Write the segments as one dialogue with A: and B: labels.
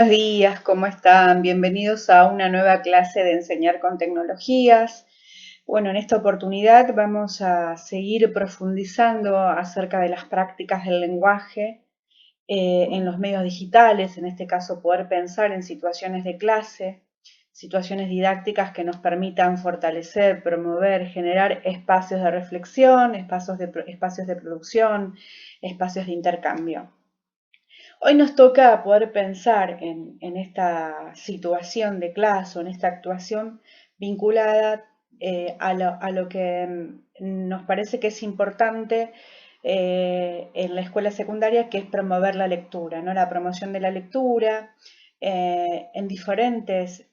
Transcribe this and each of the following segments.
A: Buenos días, ¿cómo están? Bienvenidos a una nueva clase de Enseñar con Tecnologías. Bueno, en esta oportunidad vamos a seguir profundizando acerca de las prácticas del lenguaje en los medios digitales, en este caso poder pensar en situaciones de clase, situaciones didácticas que nos permitan fortalecer, promover, generar espacios de reflexión, espacios de producción, espacios de intercambio. Hoy nos toca poder pensar en esta situación de clase, en esta actuación vinculada a lo que nos parece que es importante en la escuela secundaria, que es promover la lectura, ¿no? La promoción de la lectura en diferentes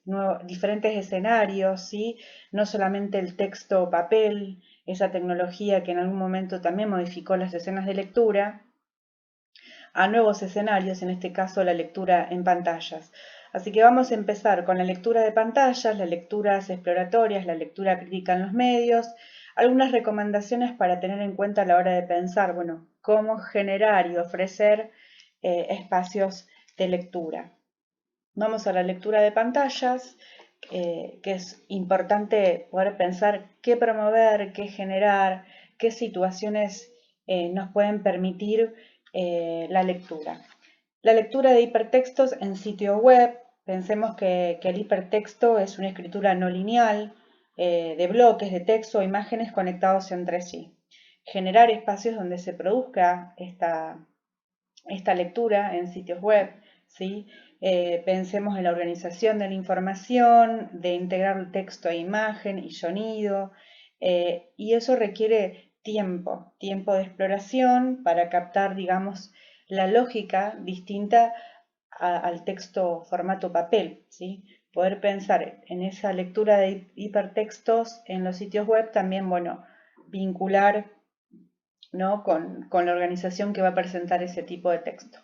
A: escenarios, ¿sí? No solamente el texto o papel, esa tecnología que en algún momento también modificó las escenas de lectura, a nuevos escenarios, en este caso la lectura en pantallas. Así que vamos a empezar con la lectura de pantallas, las lecturas exploratorias, la lectura crítica en los medios, algunas recomendaciones para tener en cuenta a la hora de pensar, bueno, cómo generar y ofrecer espacios de lectura. Vamos a la lectura de pantallas, que es importante poder pensar qué promover, qué generar, qué situaciones nos pueden permitir la lectura. La lectura de hipertextos en sitio web. Pensemos que el hipertexto es una escritura no lineal de bloques de texto o imágenes conectados entre sí. Generar espacios donde se produzca esta lectura en sitios web, ¿sí? Pensemos en la organización de la información, de integrar texto e imagen y sonido, y eso requiere tiempo de exploración para captar, digamos, la lógica distinta al texto formato papel, ¿sí? Poder pensar en esa lectura de hipertextos en los sitios web también, bueno, vincular, ¿no? con la organización que va a presentar ese tipo de texto.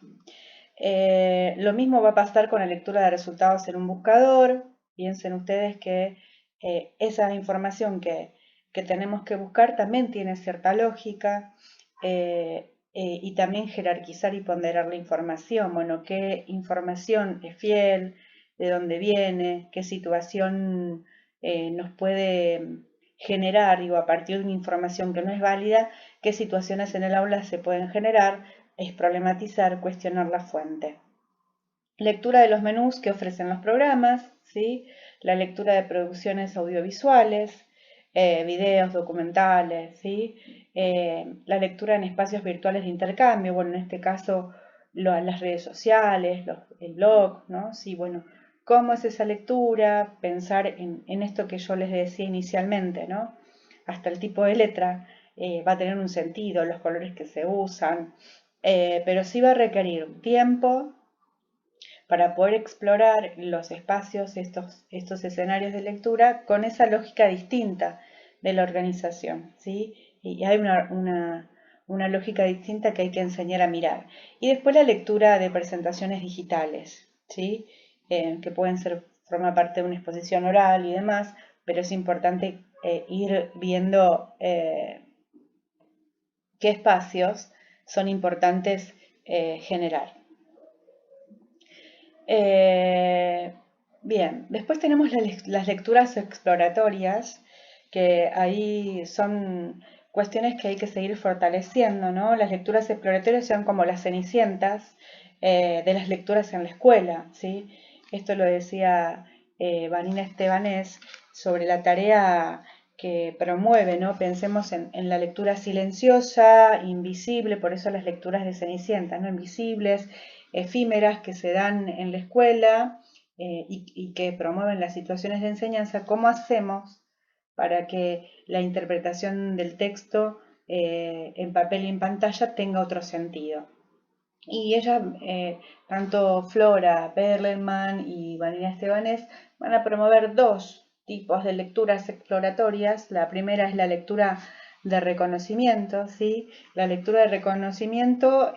A: Lo mismo va a pasar con la lectura de resultados en un buscador. Piensen ustedes que esa información que tenemos que buscar también tiene cierta lógica y también jerarquizar y ponderar la información. Bueno, qué información es fiel, de dónde viene, qué situación nos puede generar, digo, a partir de una información que no es válida, qué situaciones en el aula se pueden generar, es problematizar, cuestionar la fuente. Lectura de los menús que ofrecen los programas, ¿sí? La lectura de producciones audiovisuales, videos, documentales, ¿sí? La lectura en espacios virtuales de intercambio, bueno, en este caso las redes sociales, el blog, ¿no? Sí, bueno, ¿cómo es esa lectura? Pensar en esto que yo les decía inicialmente, ¿no? Hasta el tipo de letra va a tener un sentido, los colores que se usan, pero sí va a requerir tiempo para poder explorar los espacios, estos escenarios de lectura con esa lógica distinta de la organización, ¿sí? Y hay una lógica distinta que hay que enseñar a mirar. Y después la lectura de presentaciones digitales, ¿sí? Que pueden formar parte de una exposición oral y demás, pero es importante ir viendo qué espacios son importantes generar. Eh, bien, después tenemos las lecturas exploratorias, que ahí son cuestiones que hay que seguir fortaleciendo, ¿no? Las lecturas exploratorias son como las cenicientas de las lecturas en la escuela, ¿sí? Esto lo decía Vanina Estebanés sobre la tarea que promueve, ¿no? Pensemos en la lectura silenciosa, invisible, por eso las lecturas de cenicientas, ¿no? Invisibles, efímeras que se dan en la escuela y que promueven las situaciones de enseñanza. ¿Cómo hacemos para que la interpretación del texto en papel y en pantalla tenga otro sentido? Y ellas, tanto Flora Perlman y Vanina Estebanés, van a promover dos tipos de lecturas exploratorias. La primera es la lectura de reconocimiento, ¿sí? La lectura de reconocimiento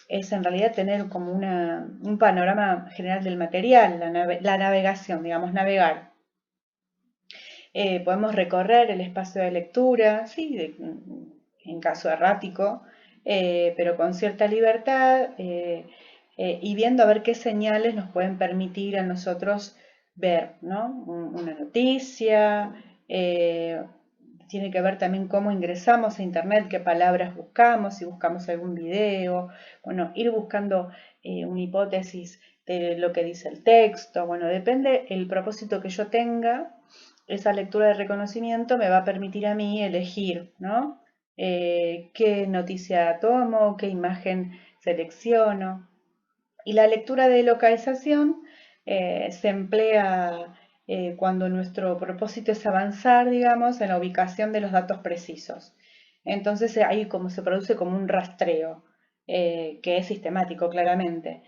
A: es en realidad tener como un panorama general del material, la navegación, digamos, navegar. Podemos recorrer el espacio de lectura, sí, en caso errático, pero con cierta libertad, y viendo a ver qué señales nos pueden permitir a nosotros ver, ¿no? Una noticia, tiene que ver también cómo ingresamos a internet, qué palabras buscamos, si buscamos algún video, bueno, ir buscando una hipótesis de lo que dice el texto, bueno, depende el propósito que yo tenga, esa lectura de reconocimiento me va a permitir a mí elegir, ¿no? Qué noticia tomo, qué imagen selecciono. Y la lectura de localización se emplea cuando nuestro propósito es avanzar, digamos, en la ubicación de los datos precisos. Entonces ahí como se produce como un rastreo, que es sistemático claramente.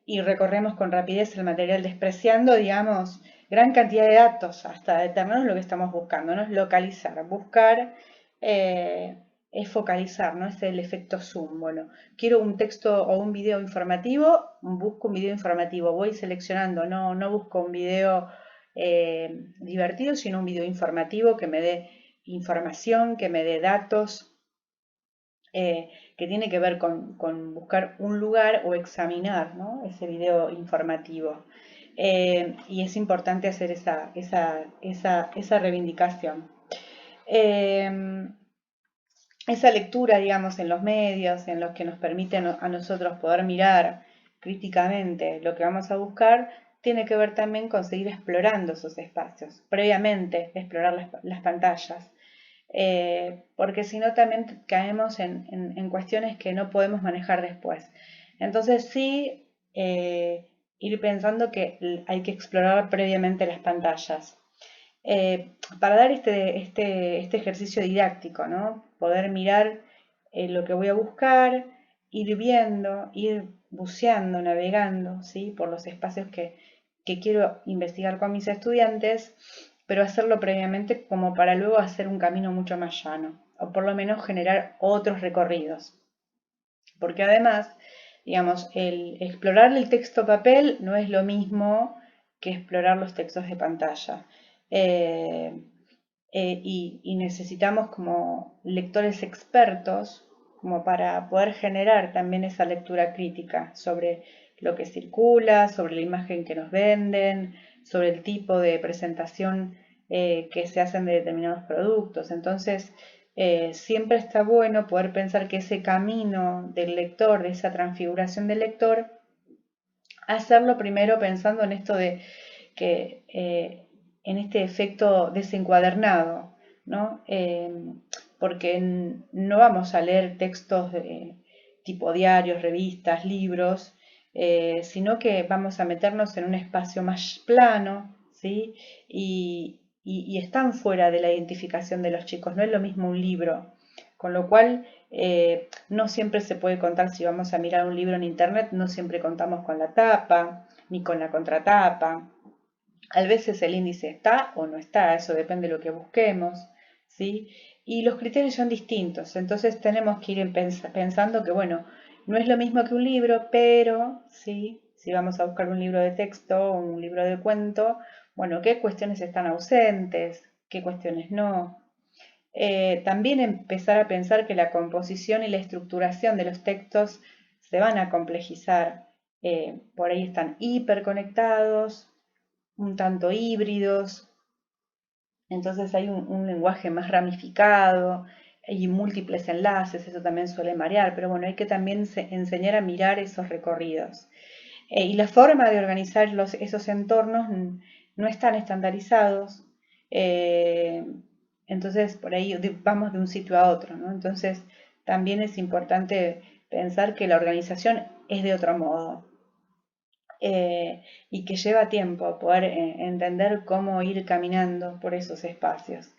A: Y recorremos con rapidez el material despreciando, digamos, gran cantidad de datos hasta determinarnos lo que estamos buscando, ¿no? Es localizar, buscar es focalizar, ¿no? Es el efecto zoom. Bueno, quiero un texto o un video informativo, busco un video informativo, voy seleccionando, no busco un video divertido, sino un video informativo que me dé información, que me dé datos, que tiene que ver con buscar un lugar o examinar, ¿no? Ese video informativo. Y es importante hacer esa reivindicación. Esa lectura, digamos, en los medios, en los que nos permiten a nosotros poder mirar críticamente lo que vamos a buscar, tiene que ver también con seguir explorando esos espacios, previamente explorar las pantallas, porque si no también caemos en cuestiones que no podemos manejar después. Entonces sí, ir pensando que hay que explorar previamente las pantallas. Para dar este ejercicio didáctico, ¿no? Poder mirar lo que voy a buscar, ir viendo, ir buceando, navegando, ¿sí? Por los espacios que quiero investigar con mis estudiantes, pero hacerlo previamente como para luego hacer un camino mucho más llano, o por lo menos generar otros recorridos. Porque además, digamos, el explorar el texto papel no es lo mismo que explorar los textos de pantalla. Y necesitamos como lectores expertos como para poder generar también esa lectura crítica sobre lo que circula, sobre la imagen que nos venden, sobre el tipo de presentación que se hacen de determinados productos. Entonces, siempre está bueno poder pensar que ese camino del lector, de esa transfiguración del lector, hacerlo primero pensando en esto de que en este efecto desencuadernado, ¿no? Porque no vamos a leer textos tipo diarios, revistas, libros, sino que vamos a meternos en un espacio más plano, ¿sí? Y están fuera de la identificación de los chicos, no es lo mismo un libro, con lo cual no siempre se puede contar, si vamos a mirar un libro en internet, no siempre contamos con la tapa, ni con la contratapa. A veces el índice está o no está, eso depende de lo que busquemos, ¿sí? Y los criterios son distintos, entonces tenemos que ir pensando que, bueno, no es lo mismo que un libro, pero, ¿sí? Si vamos a buscar un libro de texto o un libro de cuento, bueno, ¿qué cuestiones están ausentes? ¿Qué cuestiones no? También empezar a pensar que la composición y la estructuración de los textos se van a complejizar. Por ahí están hiperconectados, un tanto híbridos, entonces hay un lenguaje más ramificado y múltiples enlaces, eso también suele marear, pero bueno, hay que también enseñar a mirar esos recorridos. Y la forma de organizar esos entornos no están estandarizados, eh, entonces por ahí vamos de un sitio a otro, ¿no? Entonces también es importante pensar que la organización es de otro modo. Y que lleva tiempo poder entender cómo ir caminando por esos espacios.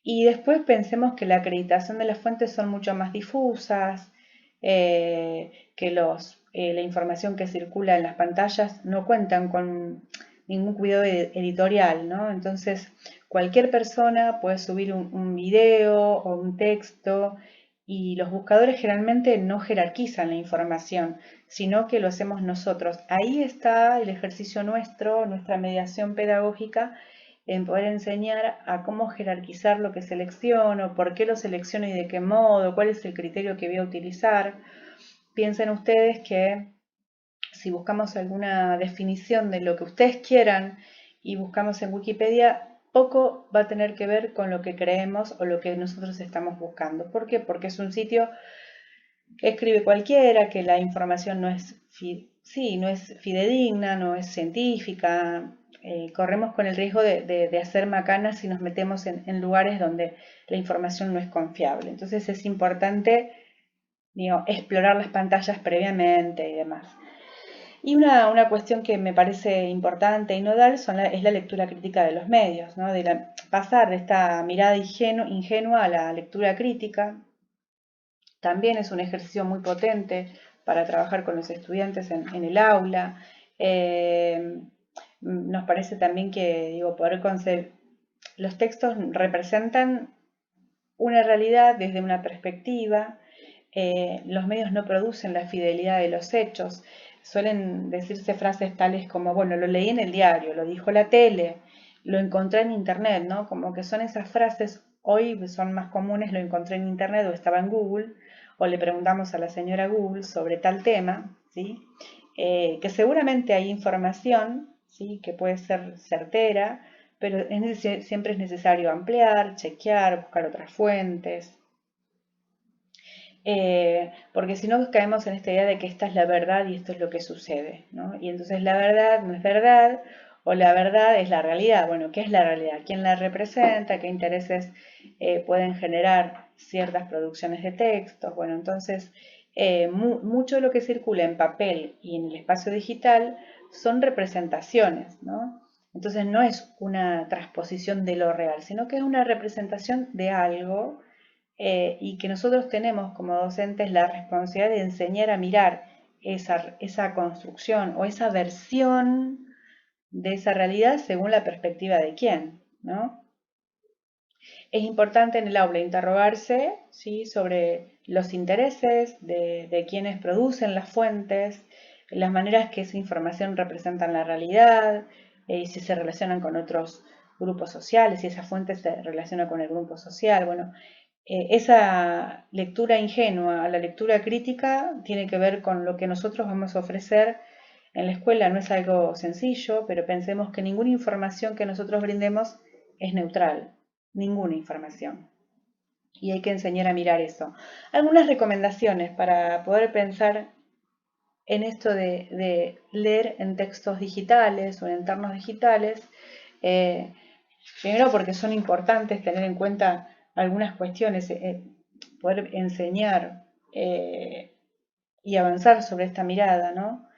A: Y después pensemos que la acreditación de las fuentes son mucho más difusas, que la información que circula en las pantallas no cuentan con ningún cuidado editorial, ¿no? Entonces, cualquier persona puede subir un video o un texto y los buscadores generalmente no jerarquizan la información, sino que lo hacemos nosotros. Ahí está el ejercicio nuestro, nuestra mediación pedagógica, en poder enseñar a cómo jerarquizar lo que selecciono, por qué lo selecciono y de qué modo, cuál es el criterio que voy a utilizar. Piensen ustedes que si buscamos alguna definición de lo que ustedes quieran y buscamos en Wikipedia, poco va a tener que ver con lo que creemos o lo que nosotros estamos buscando. ¿Por qué? Porque es un sitio que escribe cualquiera, que la información no es, no es fidedigna, no es científica. Corremos con el riesgo de hacer macanas si nos metemos en lugares donde la información no es confiable. Entonces es importante, digo, explorar las pantallas previamente y demás. Y una cuestión que me parece importante y nodal es la lectura crítica de los medios, ¿no? Pasar de esta mirada ingenua a la lectura crítica. También es un ejercicio muy potente para trabajar con los estudiantes en el aula. Nos parece también que, digo, los textos representan una realidad desde una perspectiva. Los medios no producen la fidelidad de los hechos. Suelen decirse frases tales como, bueno, lo leí en el diario, lo dijo la tele, lo encontré en internet, ¿no? Como que son esas frases, hoy son más comunes, lo encontré en internet o estaba en Google, o le preguntamos a la señora Google sobre tal tema, ¿sí? Que seguramente hay información, ¿sí? Que puede ser certera, pero siempre es necesario ampliar, chequear, buscar otras fuentes, porque si no caemos en esta idea de que esta es la verdad y esto es lo que sucede, ¿no? Y entonces la verdad no es verdad o la verdad es la realidad. Bueno, ¿qué es la realidad? ¿Quién la representa? ¿Qué intereses pueden generar ciertas producciones de textos? Bueno, entonces mucho de lo que circula en papel y en el espacio digital son representaciones, ¿no? Entonces no es una transposición de lo real, sino que es una representación de algo, y que nosotros tenemos como docentes la responsabilidad de enseñar a mirar esa construcción o esa versión de esa realidad según la perspectiva de quién, ¿no? Es importante en el aula interrogarse, ¿sí?, sobre los intereses de quienes producen las fuentes, las maneras que esa información representa la realidad, si se relacionan con otros grupos sociales, si esa fuente se relaciona con el grupo social. Bueno, esa lectura ingenua a la lectura crítica tiene que ver con lo que nosotros vamos a ofrecer en la escuela. No es algo sencillo, pero pensemos que ninguna información que nosotros brindemos es neutral, ninguna información. Y hay que enseñar a mirar eso. Algunas recomendaciones para poder pensar en esto de leer en textos digitales o en entornos digitales. Primero porque son importantes tener en cuenta algunas cuestiones, poder enseñar y avanzar sobre esta mirada, ¿no?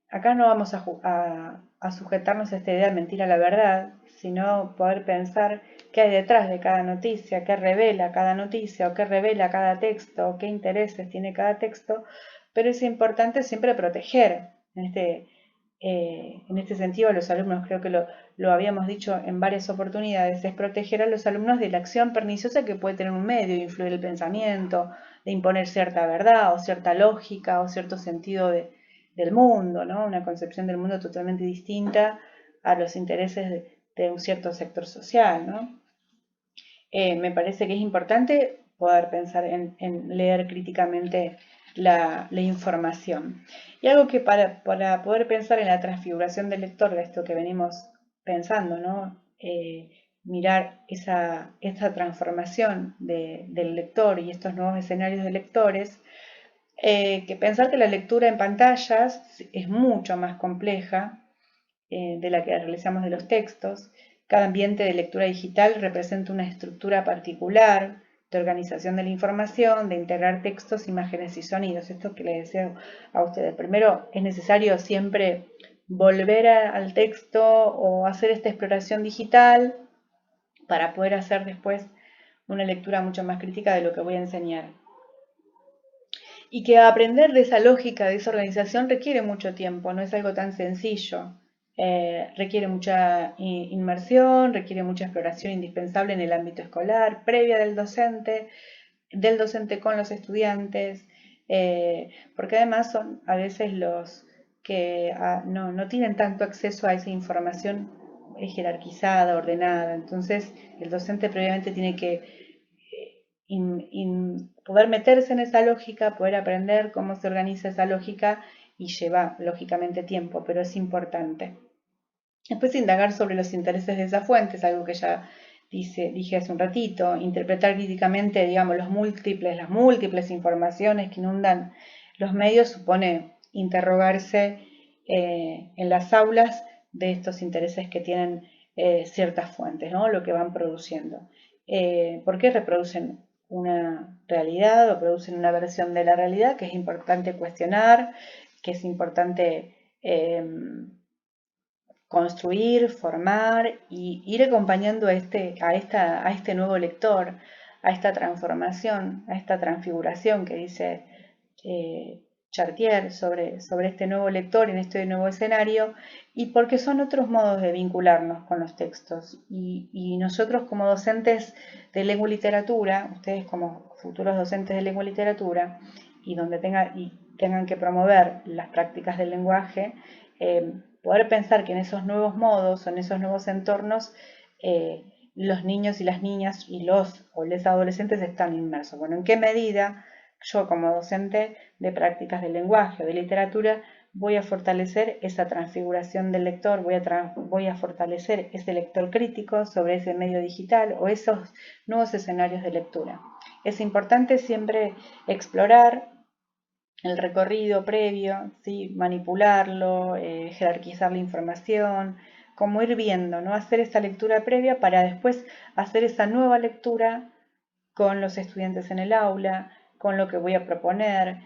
A: Acá no vamos a sujetarnos a esta idea de mentir a la verdad, sino poder pensar qué hay detrás de cada noticia, qué revela cada noticia, o qué revela cada texto, o qué intereses tiene cada texto, pero es importante siempre proteger. En este sentido, a los alumnos, creo que lo habíamos dicho en varias oportunidades, es proteger a los alumnos de la acción perniciosa que puede tener un medio, influir el pensamiento, de imponer cierta verdad o cierta lógica o cierto sentido del mundo, ¿no? Una concepción del mundo totalmente distinta a los intereses de un cierto sector social, ¿no? Me parece que es importante poder pensar en leer críticamente la información. Y algo que para poder pensar en la transfiguración del lector, de esto que venimos pensando, ¿no? Mirar esa transformación del lector y estos nuevos escenarios de lectores, que pensar que la lectura en pantallas es mucho más compleja de la que realizamos de los textos. Cada ambiente de lectura digital representa una estructura particular de organización de la información, de integrar textos, imágenes y sonidos. Esto que les decía a ustedes. Primero, es necesario siempre volver al texto o hacer esta exploración digital para poder hacer después una lectura mucho más crítica de lo que voy a enseñar. Y que aprender de esa lógica, de esa organización, requiere mucho tiempo, no es algo tan sencillo. Requiere mucha inmersión, requiere mucha exploración indispensable en el ámbito escolar, previa del docente con los estudiantes, porque además son a veces los que no tienen tanto acceso a esa información jerarquizada, ordenada. Entonces el docente previamente tiene que poder meterse en esa lógica, poder aprender cómo se organiza esa lógica y lleva lógicamente tiempo, pero es importante. Después indagar sobre los intereses de esas fuentes, algo que ya dije hace un ratito, interpretar críticamente, digamos, las múltiples informaciones que inundan los medios supone interrogarse en las aulas de estos intereses que tienen ciertas fuentes, ¿no? Lo que van produciendo. ¿Por qué reproducen una realidad o producen una versión de la realidad que es importante cuestionar, que es importante construir, formar y ir acompañando a este nuevo lector, a esta transformación, a esta transfiguración que dice Chartier sobre este nuevo lector en este nuevo escenario, y porque son otros modos de vincularnos con los textos. Y nosotros como docentes de lengua y literatura, ustedes como futuros docentes de lengua y literatura, y donde tengan que promover las prácticas del lenguaje, poder pensar que en esos nuevos modos o en esos nuevos entornos los niños y las niñas y los adolescentes están inmersos. Bueno, ¿en qué medida yo como docente de prácticas del lenguaje o de literatura voy a fortalecer esa transfiguración del lector, voy a fortalecer ese lector crítico sobre ese medio digital o esos nuevos escenarios de lectura? Es importante siempre explorar el recorrido previo, ¿sí? Manipularlo, jerarquizar la información, como ir viendo, ¿no? Hacer esa lectura previa para después hacer esa nueva lectura con los estudiantes en el aula, con lo que voy a proponer,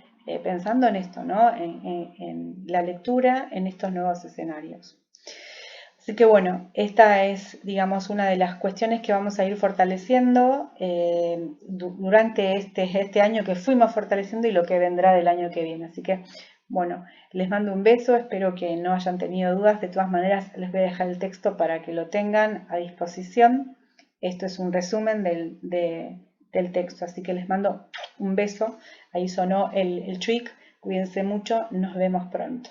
A: pensando en esto, ¿no? En la lectura en estos nuevos escenarios. Así que bueno, esta es, digamos, una de las cuestiones que vamos a ir fortaleciendo durante este año que fuimos fortaleciendo y lo que vendrá del año que viene. Así que, bueno, les mando un beso, espero que no hayan tenido dudas. De todas maneras, les voy a dejar el texto para que lo tengan a disposición. Esto es un resumen del texto, así que les mando un beso. Ahí sonó el tweak. Cuídense mucho, nos vemos pronto.